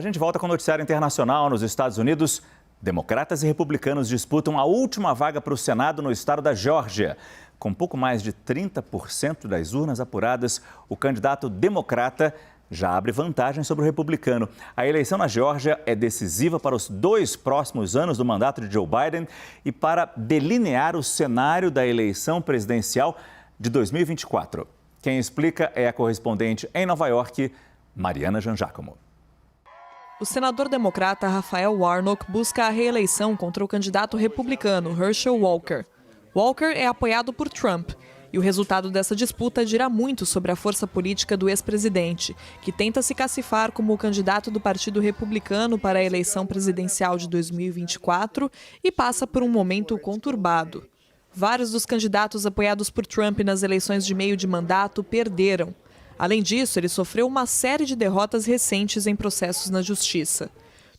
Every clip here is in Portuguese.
A gente volta com o noticiário internacional. Nos Estados Unidos, democratas e republicanos disputam a última vaga para o Senado no estado da Geórgia. Com pouco mais de 30% das urnas apuradas, o candidato democrata já abre vantagem sobre o republicano. A eleição na Geórgia é decisiva para os 2 próximos anos do mandato de Joe Biden e para delinear o cenário da eleição presidencial de 2024. Quem explica é a correspondente em Nova York, Mariana Jangiacomo. O senador democrata Raphael Warnock busca a reeleição contra o candidato republicano Herschel Walker. Walker é apoiado por Trump e o resultado dessa disputa dirá muito sobre a força política do ex-presidente, que tenta se cacifar como o candidato do Partido Republicano para a eleição presidencial de 2024 e passa por um momento conturbado. Vários dos candidatos apoiados por Trump nas eleições de meio de mandato perderam. Além disso, ele sofreu uma série de derrotas recentes em processos na justiça.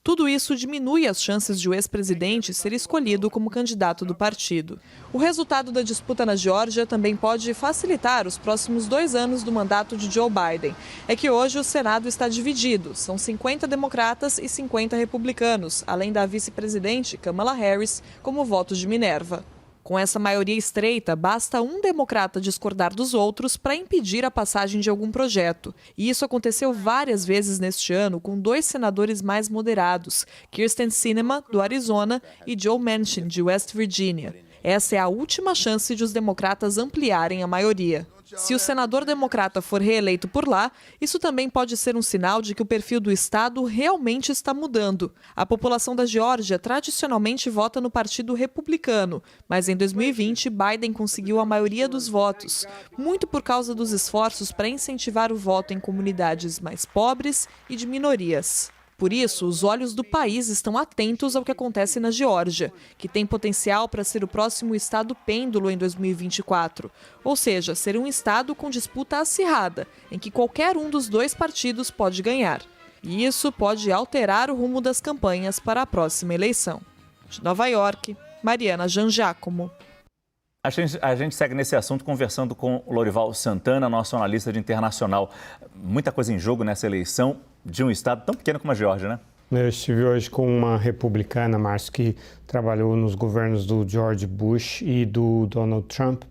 Tudo isso diminui as chances de o ex-presidente ser escolhido como candidato do partido. O resultado da disputa na Geórgia também pode facilitar os próximos 2 anos do mandato de Joe Biden. É que hoje o Senado está dividido. São 50 democratas e 50 republicanos, além da vice-presidente Kamala Harris como votos de Minerva. Com essa maioria estreita, basta um democrata discordar dos outros para impedir a passagem de algum projeto. E isso aconteceu várias vezes neste ano com 2 senadores mais moderados, Kyrsten Sinema, do Arizona, e Joe Manchin, de West Virginia. Essa é a última chance de os democratas ampliarem a maioria. Se o senador democrata for reeleito por lá, isso também pode ser um sinal de que o perfil do estado realmente está mudando. A população da Geórgia tradicionalmente vota no Partido Republicano, mas em 2020 Biden conseguiu a maioria dos votos, muito por causa dos esforços para incentivar o voto em comunidades mais pobres e de minorias. Por isso, os olhos do país estão atentos ao que acontece na Geórgia, que tem potencial para ser o próximo estado pêndulo em 2024. Ou seja, ser um estado com disputa acirrada, em que qualquer um dos 2 partidos pode ganhar. E isso pode alterar o rumo das campanhas para a próxima eleição. De Nova York, Mariana Jangiacomo. A gente segue nesse assunto conversando com o Lorival Santana, nosso analista de internacional. Muita coisa em jogo nessa eleição de um estado tão pequeno como a Geórgia, né? Eu estive hoje com uma republicana, Márcio, que trabalhou nos governos do George Bush e do Donald Trump.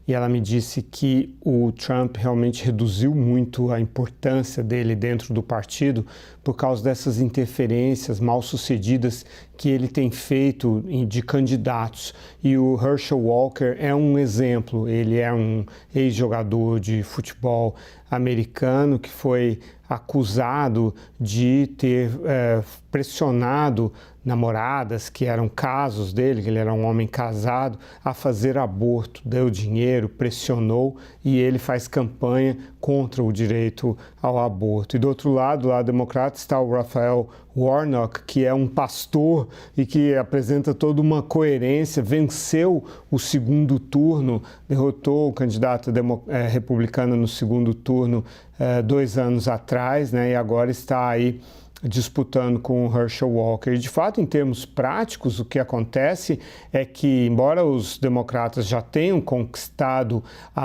E ela me disse que o Trump realmente reduziu muito a importância dele dentro do partido por causa dessas interferências mal sucedidas que ele tem feito de candidatos. E o Herschel Walker é um exemplo. Ele é um ex-jogador de futebol americano que foi acusado de ter pressionado namoradas, que eram casos dele, que ele era um homem casado, a fazer aborto, deu dinheiro, pressionou e ele faz campanha contra o direito ao aborto. E do outro lado, lá democrata, está o Raphael Warnock, que é um pastor e que apresenta toda uma coerência, venceu o segundo turno, derrotou o candidato republicano no segundo turno 2 anos atrás, né, e agora está aí disputando com o Herschel Walker. E, de fato, em termos práticos, o que acontece é que, embora os democratas já tenham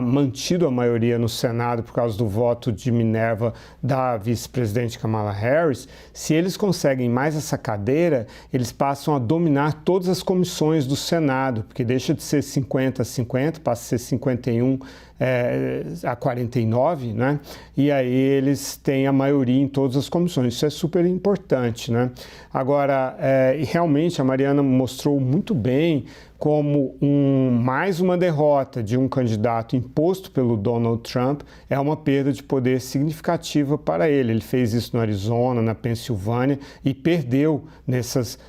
mantido a maioria no Senado por causa do voto de Minerva da vice-presidente Kamala Harris, se eles conseguem mais essa cadeira, eles passam a dominar todas as comissões do Senado, porque deixa de ser 50-50, passa a ser 51 a 49, né? E aí eles têm a maioria em todas as comissões. Isso é super importante, né? Agora, realmente a Mariana mostrou muito bem como mais uma derrota de um candidato imposto pelo Donald Trump é uma perda de poder significativa para ele. Ele fez isso no Arizona, na Pensilvânia e perdeu nesses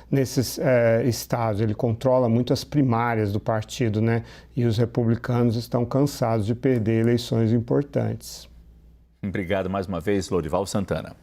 estados. Ele controla muito as primárias do partido, né? E os republicanos estão cansados de perder eleições importantes. Obrigado mais uma vez, Lorival Santana.